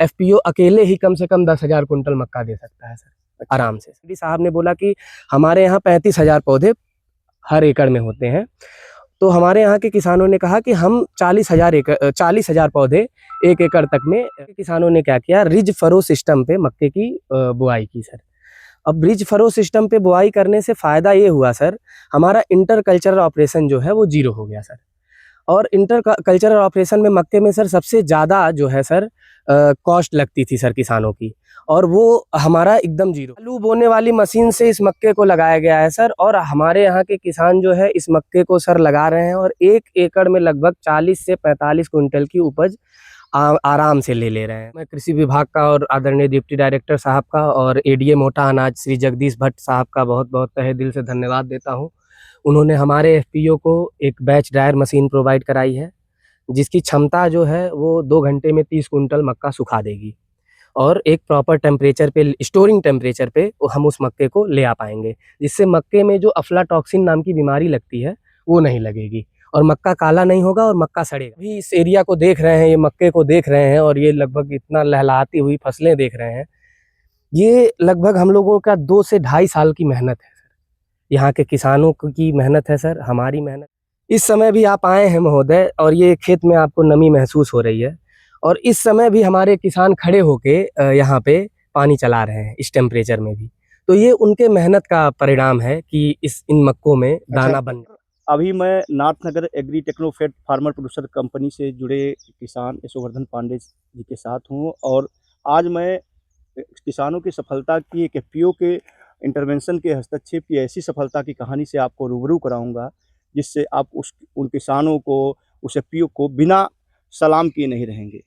FPO अकेले ही कम से कम 10,000 quintal मक्का दे सकता है सर, आराम से। डी साहब ने बोला कि हमारे यहाँ 35,000 पौधे हर एकड़ में होते हैं, तो हमारे यहाँ के किसानों ने कहा कि हम 40,000 पौधे 1 एकड़ तक में। किसानों ने क्या किया, रिज फरो सिस्टम पे मक्के की बुआई की सर। अब रिज फरो सिस्टम पे बुआई करने से फ़ायदा ये हुआ सर, हमारा इंटर कल्चरल ऑपरेशन जो है वो 0 हो गया सर। और इंटर कल्चरल ऑपरेशन में मक्के में सर सबसे ज़्यादा जो है सर कॉस्ट लगती थी सर किसानों की, और वो हमारा एकदम 0। आलू बोने वाली मशीन से इस मक्के को लगाया गया है सर, और हमारे यहाँ के किसान जो है इस मक्के को सर लगा रहे हैं, और 1 एकड़ में लगभग 40 से 45 कुंटल की उपज आराम से ले रहे हैं। मैं कृषि विभाग का और आदरणीय डिप्टी डायरेक्टर साहब का और एडीए मोटा अनाज श्री जगदीश भट्ट साहब का बहुत बहुत तहे दिल से धन्यवाद देता हूँ। उन्होंने हमारे एफपीओ को एक बैच ड्रायर मशीन प्रोवाइड कराई है, जिसकी क्षमता जो है वो 2 घंटे में 30 कुंटल मक्का सुखा देगी, और एक प्रॉपर टेम्परेचर पे, स्टोरिंग टेम्परेचर पे हम उस मक्के को ले आ पाएंगे, जिससे मक्के में जो अफ्लाटॉक्सिन नाम की बीमारी लगती है वो नहीं लगेगी, और मक्का काला नहीं होगा और मक्का सड़ेगा। अभी इस एरिया को देख रहे हैं, ये मक्के को देख रहे हैं, और ये लगभग इतना लहलहाती हुई फसलें देख रहे हैं। ये लगभग हम लोगों का 2 से 2.5 साल की मेहनत है सर, यहाँ के किसानों की मेहनत है सर, हमारी मेहनत। इस समय भी आप आए हैं महोदय, और ये खेत में आपको नमी महसूस हो रही है, और इस समय भी हमारे किसान खड़े होके यहाँ पे पानी चला रहे हैं इस टेम्परेचर में भी। तो ये उनके मेहनत का परिणाम है कि इन मक्कों में दाना बन। अभी मैं Nathnagar agri technofed farmer producer company से जुड़े किसान यशोवर्धन पांडे जी के साथ हूँ, और आज मैं किसानों की सफलता की एक एफपीओ के इंटरवेंशन के हस्तक्षेप की ऐसी सफलता की कहानी से आपको रूबरू कराऊंगा, जिससे आप उन किसानों को, उस एफपीओ को बिना सलाम किए नहीं रहेंगे।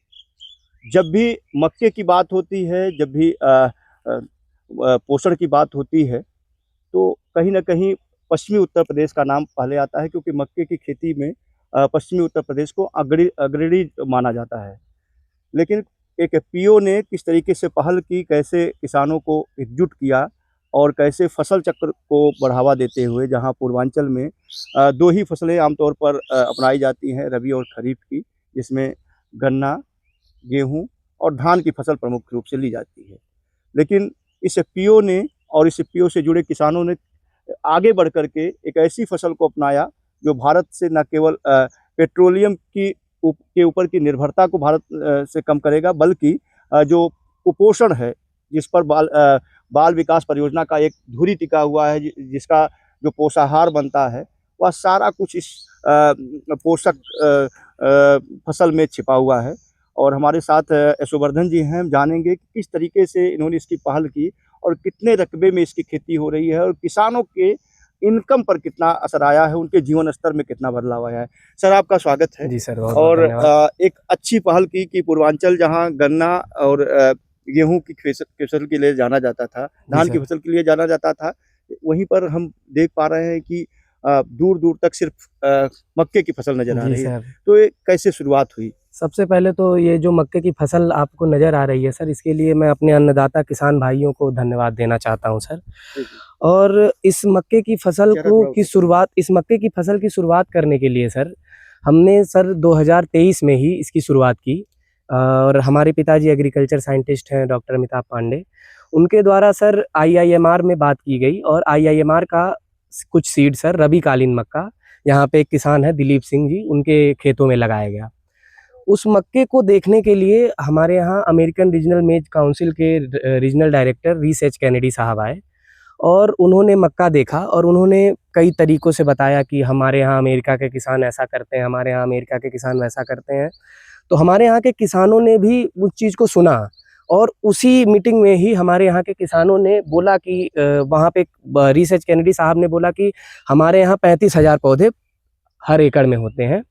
जब भी मक्के की बात होती है, जब भी पोषण की बात होती है, तो कहीं ना कहीं पश्चिमी उत्तर प्रदेश का नाम पहले आता है, क्योंकि मक्के की खेती में पश्चिमी उत्तर प्रदेश को अग्रणी माना जाता है। लेकिन एक एफपीओ ने किस तरीके से पहल की, कैसे किसानों को एकजुट किया, और कैसे फसल चक्र को बढ़ावा देते हुए, जहां पूर्वांचल में 2 ही फसलें आमतौर पर अपनाई जाती हैं, रबी और खरीफ की, जिसमें गन्ना, गेहूं और धान की फसल प्रमुख रूप से ली जाती है। लेकिन इस एफपीओ ने और इस एफपीओ से जुड़े किसानों ने आगे बढ़ कर के एक ऐसी फसल को अपनाया जो भारत से न केवल पेट्रोलियम के ऊपर की निर्भरता को भारत से कम करेगा, बल्कि जो कुपोषण है, जिस पर बाल विकास परियोजना का एक धुरी टिका हुआ है, जिसका जो पोषाहार बनता है, वह सारा कुछ इस पोषक फसल में छिपा हुआ है। और हमारे साथ यशोवर्धन जी हैं, हम जानेंगे कि किस तरीके से इन्होंने इसकी पहल की, और कितने रकबे में इसकी खेती हो रही है, और किसानों के इनकम पर कितना असर आया है, उनके जीवन स्तर में कितना बदलाव आया है। सर, आपका स्वागत है। जी सर, और एक अच्छी पहल की कि पूर्वांचल जहां गन्ना और गेहूं की फसल के लिए जाना जाता था, धान की फसल के लिए जाना जाता था, वहीं पर हम देख पा रहे हैं कि दूर दूर तक सिर्फ मक्के की फसल नजर आ रही है। तो ये कैसे शुरुआत हुई? सबसे पहले तो ये जो मक्के की फसल आपको नज़र आ रही है सर, इसके लिए मैं अपने अन्नदाता किसान भाइयों को धन्यवाद देना चाहता हूं सर। और इस मक्के की फसल इस मक्के की फसल की शुरुआत करने के लिए सर, हमने सर 2023 में ही इसकी शुरुआत की, और हमारे पिताजी एग्रीकल्चर साइंटिस्ट हैं डॉक्टर अमिताभ पांडे, उनके द्वारा सर आईआईएमआर में बात की गई, और आईआईएमआर का कुछ सीड सर रबी कालीन मक्का, यहाँ पे एक किसान है दिलीप सिंह जी, उनके खेतों में लगाया गया। उस मक्के को देखने के लिए हमारे यहाँ अमेरिकन रीजनल मेज काउंसिल के रीजनल डायरेक्टर रीस एच कैनेडी साहब आए, और उन्होंने मक्का देखा, और उन्होंने कई तरीक़ों से बताया कि हमारे यहाँ अमेरिका के किसान ऐसा करते हैं, हमारे यहाँ अमेरिका के किसान वैसा करते हैं। तो हमारे यहाँ के किसानों ने भी उस चीज़ को सुना, और उसी मीटिंग में ही हमारे यहाँ के किसानों ने बोला कि वहाँ पे रीस एच कैनेडी साहब ने बोला कि हमारे यहाँ 35,000 पौधे हर एकड़ में होते हैं।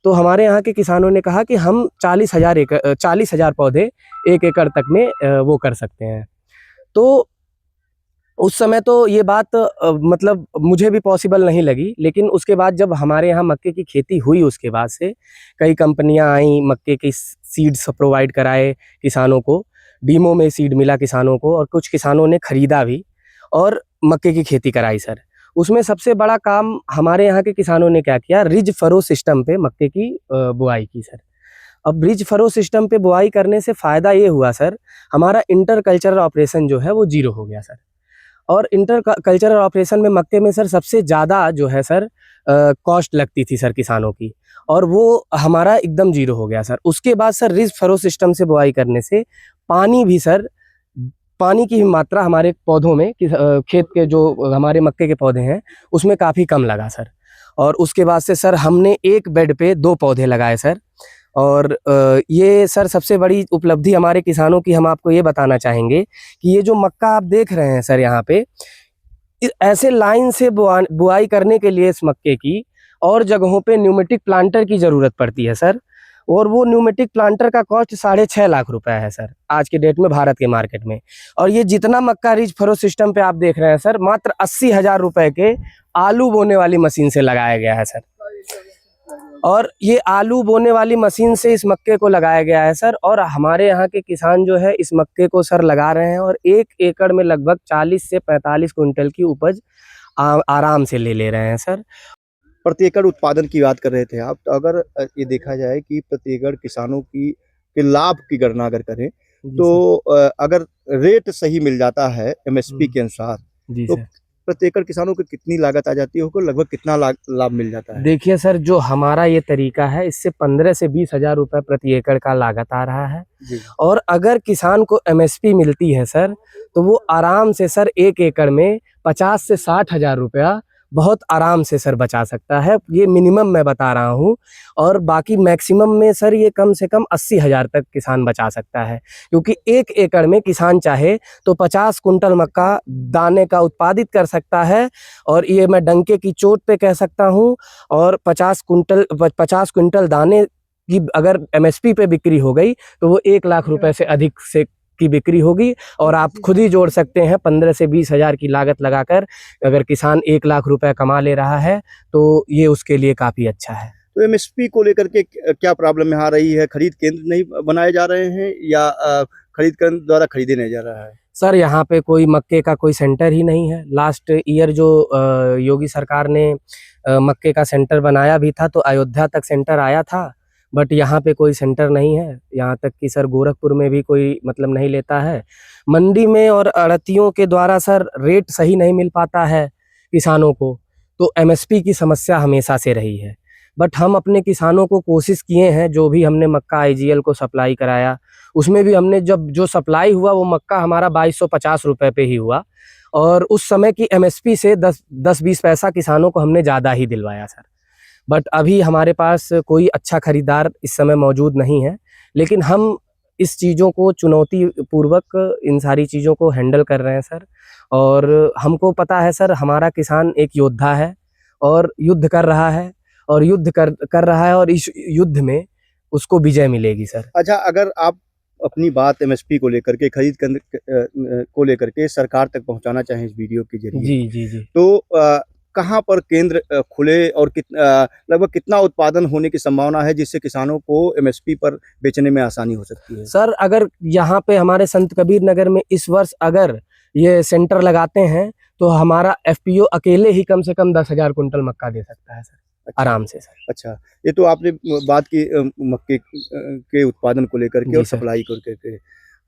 तो हमारे यहाँ के किसानों ने कहा कि हम 40,000 पौधे 1 एकड़ तक में वो कर सकते हैं। तो उस समय तो ये बात मतलब मुझे भी पॉसिबल नहीं लगी, लेकिन उसके बाद जब हमारे यहाँ मक्के की खेती हुई, उसके बाद से कई कंपनियां आई, मक्के की सीड्स प्रोवाइड कराए किसानों को, डीमो में सीड मिला किसानों को, और कुछ किसानों ने खरीदा भी और मक्के की खेती कराई सर। उसमें सबसे बड़ा काम हमारे यहाँ के किसानों ने क्या किया, रिज फरो सिस्टम पे मक्के की बुआई की सर। अब ब्रिज फरो सिस्टम पे बुआई करने से फ़ायदा ये हुआ सर, हमारा इंटर कल्चरल ऑपरेशन जो है वो ज़ीरो हो गया सर। और इंटर कल्चरल ऑपरेशन में मक्के में सर सबसे ज़्यादा जो है सर कॉस्ट लगती थी सर किसानों की, और वो हमारा एकदम ज़ीरो हो गया सर। उसके बाद सर रिज फरो सिस्टम से बुआई करने से पानी भी सर, पानी की मात्रा हमारे पौधों में खेत के जो हमारे मक्के के पौधे हैं उसमें काफ़ी कम लगा सर। और उसके बाद से सर हमने एक बेड पे 2 पौधे लगाए सर। और ये सर सबसे बड़ी उपलब्धि हमारे किसानों की हम आपको ये बताना चाहेंगे कि ये जो मक्का आप देख रहे हैं सर यहाँ पे, ऐसे लाइन से बुआई करने के लिए इस मक्के की और जगहों पे न्यूमेटिक प्लांटर की ज़रूरत पड़ती है सर। और वो न्यूमेटिक प्लांटर का कॉस्ट 6.5 लाख रुपए है सर आज के डेट में भारत के मार्केट में। और ये जितना मक्का रिज फरो सिस्टम पे आप देख रहे हैं सर, मात्र 80,000 रुपए के आलू बोने वाली मशीन से लगाया गया है सर। और ये आलू बोने वाली मशीन से इस मक्के को लगाया गया है सर। और हमारे यहाँ के किसान जो है इस मक्के को सर लगा रहे हैं और 1 एकड़ में लगभग 40 से 45 क्विंटल की उपज आराम से ले रहे हैं सर। प्रति एकड़ उत्पादन की बात कर रहे थे आप, तो अगर ये देखा जाए कि प्रति एकड़ किसानों की के लाभ की गणना अगर करें तो अगर रेट सही मिल जाता है एमएसपी के अनुसार, तो प्रति एकड़ किसानों को कितनी लागत आ जाती है, उनको लगभग कितना लाभ मिल जाता है? देखिए सर, जो हमारा ये तरीका है इससे 15 से 20 हजार रुपए प्रति एकड़ का लागत आ रहा है। और अगर किसान को एमएसपी मिलती है सर, तो वो आराम से सर 1 एकड़ में 50 से 60 हजार रुपया बहुत आराम से सर बचा सकता है। ये मिनिमम मैं बता रहा हूँ, और बाकी मैक्सिमम में सर ये कम से कम 80 हजार तक किसान बचा सकता है। क्योंकि 1 एकड़ में किसान चाहे तो 50 कुंटल मक्का दाने का उत्पादित कर सकता है, और ये मैं डंके की चोट पे कह सकता हूँ। और 50 कुंटल दाने की अगर एमएसपी पे बिक्री हो गई तो वो 1 लाख रुपए से अधिक से की बिक्री होगी। और आप खुद ही जोड़ सकते हैं, 15 से 20 हजार की लागत लगाकर अगर किसान 1 लाख रुपए कमा ले रहा है तो ये उसके लिए काफ़ी अच्छा है। तो एमएसपी को लेकर के क्या प्रॉब्लम यहाँ आ रही है? खरीद केंद्र नहीं बनाए जा रहे हैं या खरीद केंद्र द्वारा खरीदे नहीं जा रहा है? सर यहाँ पे कोई मक्के का कोई सेंटर ही नहीं है। लास्ट ईयर जो योगी सरकार ने मक्के का सेंटर बनाया भी था तो अयोध्या तक सेंटर आया था, बट यहाँ पे कोई सेंटर नहीं है। यहाँ तक कि सर गोरखपुर में भी कोई मतलब नहीं लेता है। मंडी में और आढ़तियों के द्वारा सर रेट सही नहीं मिल पाता है किसानों को, तो एमएसपी की समस्या हमेशा से रही है। बट हम अपने किसानों को कोशिश किए हैं, जो भी हमने मक्का आईजीएल को सप्लाई कराया उसमें भी हमने जब जो सप्लाई हुआ वो मक्का हमारा 2250 रुपये पे ही हुआ, और उस समय की एमएसपी से 10-20 पैसा किसानों को हमने ज़्यादा ही दिलवाया सर। बट अभी हमारे पास कोई अच्छा खरीदार इस समय मौजूद नहीं है, लेकिन हम इस चीज़ों को चुनौती पूर्वक इन सारी चीज़ों को हैंडल कर रहे हैं सर। और हमको पता है सर, हमारा किसान एक योद्धा है और युद्ध कर रहा है, और युद्ध कर रहा है, और इस युद्ध में उसको विजय मिलेगी सर। अच्छा, अगर आप अपनी बात एमएसपी को लेकर के, खरीद केंद्र को लेकर के सरकार तक पहुंचाना चाहें इस वीडियो के जरिए, जी, तो कहाँ पर केंद्र खुले और लगभग कितना उत्पादन होने की संभावना है जिससे किसानों को एमएसपी पर बेचने में आसानी हो सकती है? सर अगर यहाँ पे हमारे संत कबीर नगर में इस वर्ष अगर ये सेंटर लगाते हैं तो हमारा एफपीओ अकेले ही कम से कम 10,000 कुंटल मक्का दे सकता है सर। अच्छा, आराम से सर। अच्छा, ये तो आपने बात की मक्के के उत्पादन को लेकर के और सप्लाई को लेकर के।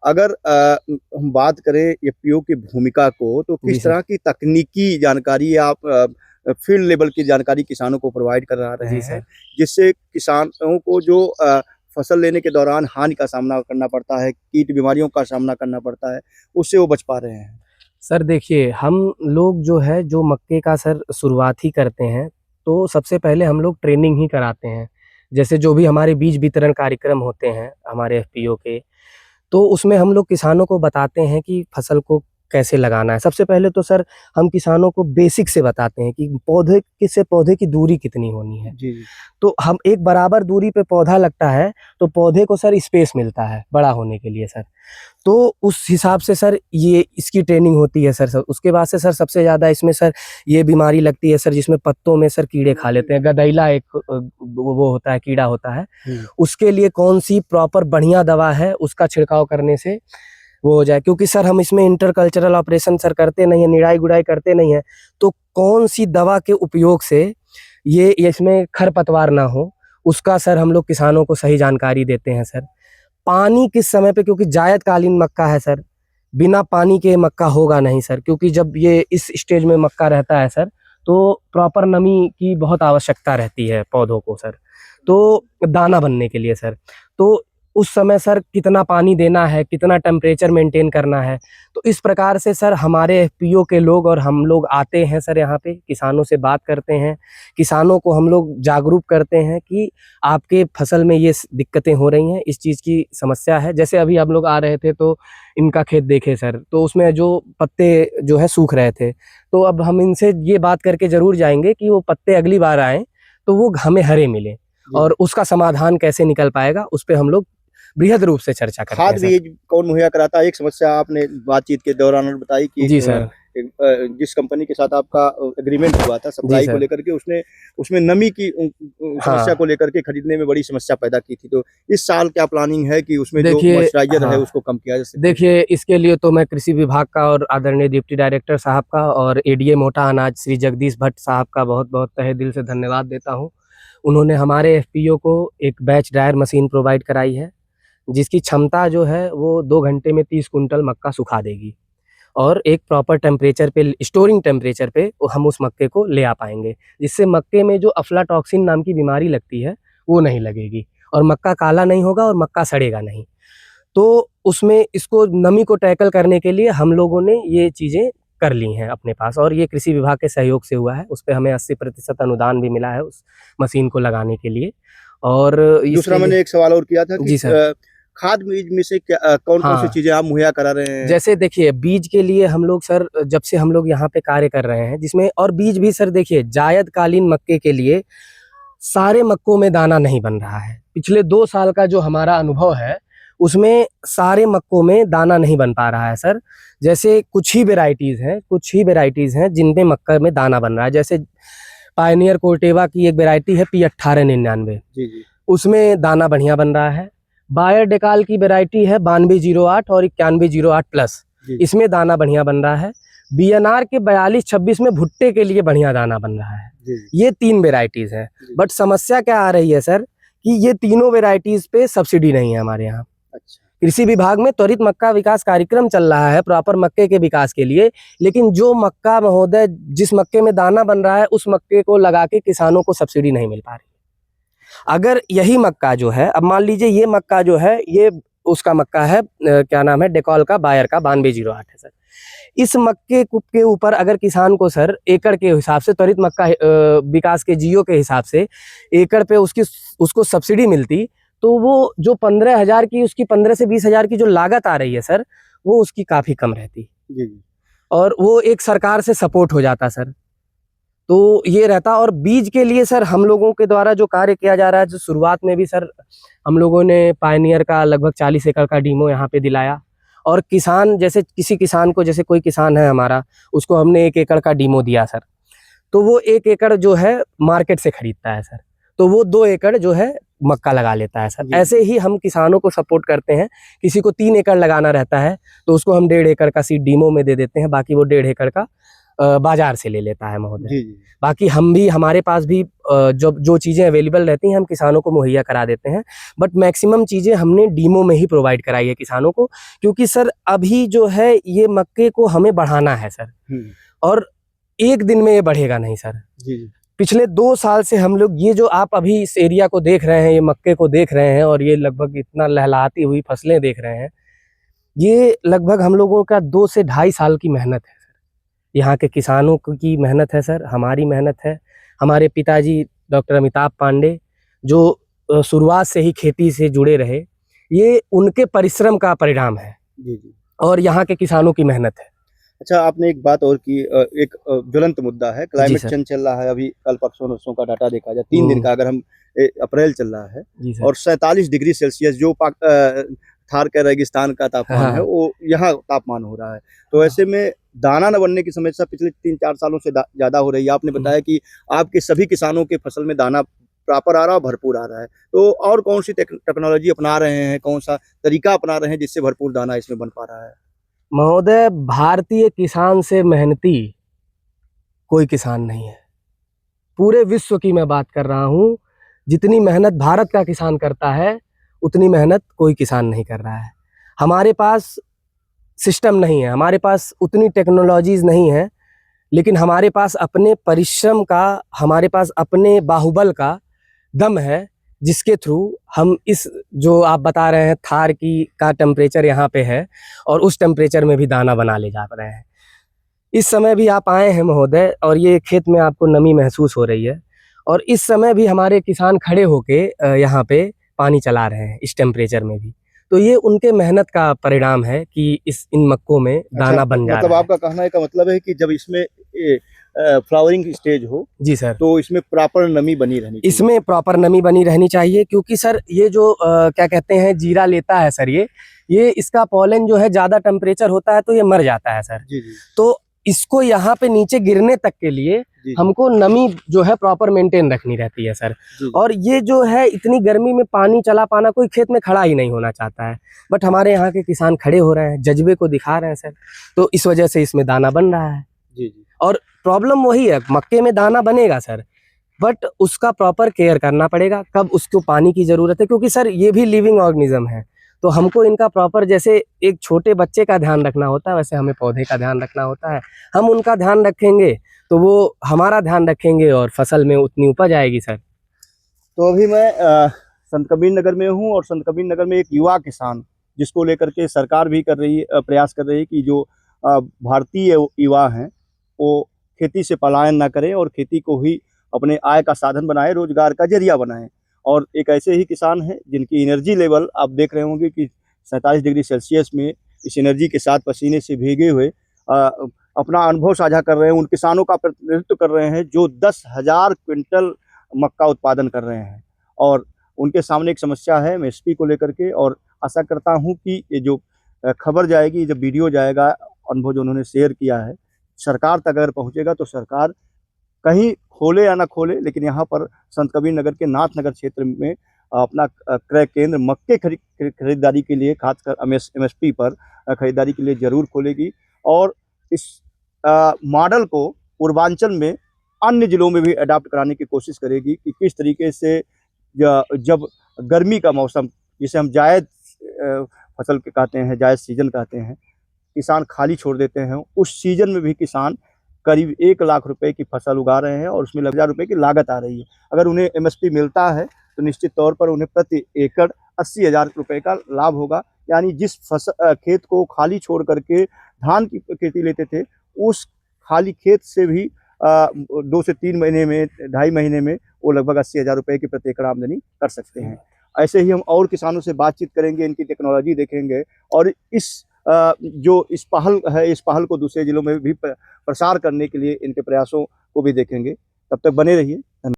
अगर हम बात करें एफपीओ की भूमिका को, तो किस तरह की तकनीकी जानकारी आप फील्ड लेवल की जानकारी किसानों को प्रोवाइड कर रहे हैं, जिससे किसानों को जो फसल लेने के दौरान हानि का सामना करना पड़ता है, कीट बीमारियों का सामना करना पड़ता है, उससे वो बच पा रहे हैं? सर देखिए, हम लोग जो है जो मक्के का सर शुरुआत ही करते हैं तो सबसे पहले हम लोग ट्रेनिंग ही कराते हैं। जैसे जो भी हमारे बीज वितरण कार्यक्रम होते हैं हमारे एफपीओ के, तो उसमें हम लोग किसानों को बताते हैं कि फसल को कैसे लगाना है। सबसे पहले तो सर हम किसानों को बेसिक से बताते हैं कि पौधे से पौधे की दूरी कितनी होनी है। जी। तो हम एक बराबर दूरी पे पौधा लगता है तो पौधे को सर स्पेस मिलता है बड़ा होने के लिए सर। तो उस हिसाब से सर ये इसकी ट्रेनिंग होती है सर। उसके बाद से सर सबसे ज़्यादा इसमें सर ये बीमारी लगती है सर, जिसमें पत्तों में सर कीड़े खा लेते हैं। गदैला एक वो होता है, कीड़ा होता है। उसके लिए कौन सी प्रॉपर बढ़िया दवा है उसका छिड़काव करने से वो हो जाए। क्योंकि सर हम इसमें इंटरकल्चरल ऑपरेशन सर करते नहीं है, निराई गुड़ाई करते नहीं है, तो कौन सी दवा के उपयोग से ये इसमें खरपतवार ना हो उसका सर हम लोग किसानों को सही जानकारी देते हैं सर। पानी किस समय पे, क्योंकि जायदकालीन मक्का है सर, बिना पानी के मक्का होगा नहीं सर, क्योंकि जब ये इस स्टेज में मक्का रहता है सर तो प्रॉपर नमी की बहुत आवश्यकता रहती है पौधों को सर, तो दाना बनने के लिए सर। तो उस समय सर कितना पानी देना है, कितना टेम्परेचर मेंटेन करना है, तो इस प्रकार से सर हमारे एफपीओ के लोग और हम लोग आते हैं सर, यहाँ पे किसानों से बात करते हैं, किसानों को हम लोग जागरूक करते हैं कि आपके फसल में ये दिक्कतें हो रही हैं, इस चीज़ की समस्या है। जैसे अभी हम लोग आ रहे थे तो इनका खेत देखे सर, तो उसमें जो पत्ते जो है सूख रहे थे, तो अब हम इनसे ये बात करके ज़रूर जाएंगे कि वो पत्ते अगली बार आएँ तो वो हमें हरे मिले, और उसका समाधान कैसे निकल पाएगा उस पर हम लोग बृहद रूप से चर्चा करते हैं खाद सर। बीज कौन मुहैया कराता है? एक समस्या आपने बातचीत के दौरान बताई कि जी सर। जिस कंपनी के साथ आपका एग्रीमेंट हुआ था सप्लाई को सर। लेकर के, उसने उसमें नमी की समस्या हाँ। को लेकर के खरीदने में बड़ी समस्या पैदा की थी। तो इस साल क्या प्लानिंग है कि उसमें जो देखिए, मॉइस्चराइजर है हाँ, उसको कम किया जा सके? देखिए इसके लिए तो मैं कृषि विभाग का और आदरणीय डिप्टी डायरेक्टर साहब का और एडीए मोटा अनाज श्री जगदीश भट्ट साहब का बहुत बहुत तहे दिल से धन्यवाद देता हूँ। उन्होंने हमारे एफपीओ को एक बैच ड्रायर मशीन प्रोवाइड कराई है, जिसकी क्षमता जो है वो 2 घंटे में 30 कुंटल मक्का सुखा देगी, और एक प्रॉपर टेम्परेचर पे, स्टोरिंग टेम्परेचर पे हम उस मक्के को ले आ पाएंगे, जिससे मक्के में जो अफ्लाटॉक्सिन नाम की बीमारी लगती है वो नहीं लगेगी, और मक्का काला नहीं होगा और मक्का सड़ेगा नहीं। तो उसमें इसको नमी को टैकल करने के लिए हम लोगों ने ये चीज़ें कर ली हैं अपने पास, और ये कृषि विभाग के सहयोग से हुआ है। उस पे हमें 80% अनुदान भी मिला है उस मशीन को लगाने के लिए। और दूसरा मैंने एक सवाल और किया था कि जी सर। खाद बीज में से कौन-कौन सी हाँ। चीजें आप मुहैया करा रहे हैं? जैसे देखिए, बीज के लिए हम लोग सर, जब से हम लोग यहाँ पे कार्य कर रहे हैं, जिसमें और बीज भी सर देखिए, जायदकालीन मक्के के लिए सारे मक्कों में दाना नहीं बन रहा है। पिछले 2 साल का जो हमारा अनुभव है उसमें सारे मक्कों में दाना नहीं बन पा रहा है सर। जैसे कुछ ही वेराइटीज़ हैं जिनमें मक्का में दाना बन रहा है। जैसे पायनियर कोर्टेवा की एक वेराइटी है P1899, जी, जी। उसमें दाना बढ़िया बन रहा है। बायर डेकाल की वेराइटी है 9208 और 9108 प्लस, जी। इसमें दाना बढ़िया बन रहा है। बीएनआर के 4226 में भुट्टे के लिए बढ़िया दाना बन रहा है। जी, ये 3 वेराइटीज़ हैं। जी। बट समस्या क्या आ रही है सर, कि ये तीनों वेराइटीज़ पे सब्सिडी नहीं है हमारे यहाँ। अच्छा। कृषि विभाग में त्वरित मक्का विकास कार्यक्रम चल रहा है प्रॉपर मक्के के विकास के लिए, लेकिन जो मक्का महोदय जिस मक्के में दाना बन रहा है उस मक्के को लगा के किसानों को सब्सिडी नहीं मिल पा रही। अगर यही मक्का जो है, अब मान लीजिए ये मक्का जो है, ये उसका मक्का है, क्या नाम है, डेकॉल का, बायर का 9208 है सर। इस मक्के के ऊपर अगर किसान को सर एकड़ के हिसाब से, त्वरित मक्का विकास के जियो के हिसाब से एकड़ पे उसको सब्सिडी मिलती, तो वो जो 15,000 की, उसकी 15 से 20,000 की जो लागत आ रही है सर, वो उसकी काफ़ी कम रहती, जी, जी। और वो एक सरकार से सपोर्ट हो जाता सर। तो ये रहता। और बीज के लिए सर हम लोगों के द्वारा जो कार्य किया जा रहा है, जो शुरुआत में भी सर हम लोगों ने पायनियर का लगभग 40 एकड़ का डीमो यहाँ पे दिलाया, और किसान, जैसे किसी किसान को, जैसे कोई किसान है हमारा, उसको हमने 1 एकड़ का डीमो दिया सर, तो वो 1 एकड़ जो है मार्केट से खरीदता है सर, तो वो 2 एकड़ जो है मक्का लगा लेता है सर। ऐसे ही हम किसानों को सपोर्ट करते हैं। किसी को 3 एकड़ लगाना रहता है तो उसको हम 1.5 एकड़ का सीड डीमो में दे देते हैं, बाकी वो 1.5 एकड़ का बाजार से ले लेता है महोदय। जी, जी। बाकी हम भी, हमारे पास भी जो चीज़ें अवेलेबल रहती हैं हम किसानों को मुहैया करा देते हैं, बट मैक्सिमम चीज़ें हमने डीमो में ही प्रोवाइड कराई है किसानों को, क्योंकि सर अभी जो है ये मक्के को हमें बढ़ाना है सर, और एक दिन में ये बढ़ेगा नहीं सर। जी, जी। पिछले 2 साल से हम लोग, ये जो आप अभी इस एरिया को देख रहे हैं, ये मक्के को देख रहे हैं, और ये लगभग इतना लहलहाती हुई फसलें देख रहे हैं, ये लगभग हम लोगों का 2 से ढाई साल की मेहनत है। यहाँ के किसानों की मेहनत है सर, हमारी मेहनत है। हमारे पिताजी डॉक्टर अमिताभ पांडे, जो शुरुआत से ही खेती से जुड़े रहे, ये उनके परिश्रम का परिणाम है। जी, जी। और यहाँ के किसानों की मेहनत है। अच्छा, आपने एक बात और की, एक ज्वलंत मुद्दा है, क्लाइमेट सर। चेंज चल रहा है। अभी कल परसों नरसों का डाटा देखा जाए, 3 दिन का, अगर हम अप्रैल चल रहा है, जी सर। और 47 डिग्री सेल्सियस जो थार के रेगिस्तान का तापमान है, वो यहाँ तापमान हो रहा है। तो ऐसे में दाना न बनने की समस्या पिछले 3-4 सालों से ज़्यादा हो रही है। आपने बताया कि आपके सभी किसानों के फसल में दाना प्रॉपर आ रहा है, भरपूर आ रहा है। तो और कौन सी टेक्नोलॉजी अपना रहे हैं, कौन सा तरीका अपना रहे हैं जिससे भरपूर दाना इसमें बन पा रहा है? महोदय, भारतीय किसान से मेहनती कोई किसान नहीं है। पूरे विश्व की मैं बात कर रहा हूँ। जितनी मेहनत भारत का किसान करता है उतनी मेहनत कोई किसान नहीं कर रहा है। हमारे पास सिस्टम नहीं है, हमारे पास उतनी टेक्नोलॉजीज नहीं है, लेकिन हमारे पास अपने परिश्रम का, हमारे पास अपने बाहुबल का दम है, जिसके थ्रू हम इस जो आप बता रहे हैं थार की का टेम्परेचर यहाँ पे है और उस टेम्परेचर में भी दाना बना ले जा रहे हैं। इस समय भी आप आए हैं महोदय और ये खेत में आपको नमी महसूस हो रही है और इस समय भी हमारे किसान खड़े होके यहाँ पे पानी चला रहे हैं इस टेम्परेचर में भी। तो ये उनके मेहनत का परिणाम है कि इन मक्कों में दाना बन जा मतलब रहा है। आपका कहना का मतलब है कि जब इसमें फ्लावरिंग स्टेज हो जी सर, तो इसमें प्रॉपर नमी बनी रहनी चाहिए। इसमें प्रॉपर नमी बनी रहनी चाहिए, क्योंकि सर ये जो क्या कहते हैं जीरा लेता है सर, ये इसका पॉलन जो है ज़्यादा टेम्परेचर होता है तो ये मर जाता है सर। जी जी। तो इसको यहाँ पे नीचे गिरने तक के लिए जी। हमको नमी जो है प्रॉपर मेंटेन रखनी रहती है सर। जी। और ये जो है इतनी गर्मी में पानी चला पाना, कोई खेत में खड़ा ही नहीं होना चाहता है, बट हमारे यहाँ के किसान खड़े हो रहे हैं, जज्बे को दिखा रहे हैं सर, तो इस वजह से इसमें दाना बन रहा है। जी जी। और प्रॉब्लम वही है, मक्के में दाना बनेगा सर, बट उसका प्रॉपर केयर करना पड़ेगा, कब उसको पानी की ज़रूरत है, क्योंकि सर ये भी लिविंग ऑर्गेनिज्म है, तो हमको इनका प्रॉपर, जैसे एक छोटे बच्चे का ध्यान रखना होता है वैसे हमें पौधे का ध्यान रखना होता है। हम उनका ध्यान रखेंगे तो वो हमारा ध्यान रखेंगे और फसल में उतनी उपज आएगी सर। तो अभी मैं संत कबीर नगर में हूँ और संत कबीर नगर में एक युवा किसान, जिसको लेकर के सरकार भी कर रही है, प्रयास कर रही है कि जो भारतीय युवा हैं वो खेती से पलायन ना करें और खेती को ही अपने आय का साधन बनाए, रोजगार का जरिया बनाएं। और एक ऐसे ही किसान हैं जिनकी एनर्जी लेवल आप देख रहे होंगे कि 47 डिग्री सेल्सियस में इस एनर्जी के साथ पसीने से भीगे हुए अपना अनुभव साझा कर रहे हैं, उन किसानों का प्रतिनिधित्व कर रहे हैं जो 10,000 क्विंटल मक्का उत्पादन कर रहे हैं। और उनके सामने एक समस्या है एमएसपी को लेकर के, और आशा करता हूं कि ये जो खबर जाएगी, जब वीडियो जाएगा, अनुभव जो उन्होंने शेयर किया है, सरकार तक अगर पहुंचेगा तो सरकार कहीं खोले या ना खोले, लेकिन यहाँ पर संत कबीर नगर के नाथ नगर क्षेत्र में अपना क्रय केंद्र मक्के खरीदारी के लिए, खासकर एमएसपी पर खरीदारी के लिए जरूर खोलेगी। और इस मॉडल को पूर्वांचल में अन्य जिलों में भी अडॉप्ट कराने की कोशिश करेगी कि किस तरीके से जब गर्मी का मौसम, जिसे हम जायद फसल के कहते हैं, जायद सीजन कहते हैं, किसान खाली छोड़ देते हैं, उस सीजन में भी किसान करीब 1 लाख रुपए की फसल उगा रहे हैं और उसमें 1,000 रुपए की लागत आ रही है। अगर उन्हें एमएसपी मिलता है तो निश्चित तौर पर उन्हें प्रति एकड़ 80,000 रुपए का लाभ होगा। यानी जिस खेत को खाली छोड़ करके धान की खेती लेते थे, उस खाली खेत से भी 2 से 3 महीने में, 2.5 महीने में वो लगभग 80,000 रुपए की प्रति एकड़ आमदनी कर सकते हैं। ऐसे ही हम और किसानों से बातचीत करेंगे, इनकी टेक्नोलॉजी देखेंगे और जो इस पहल है, इस पहल को दूसरे जिलों में भी प्रसार करने के लिए इनके प्रयासों को भी देखेंगे। तब तक बने रहिए।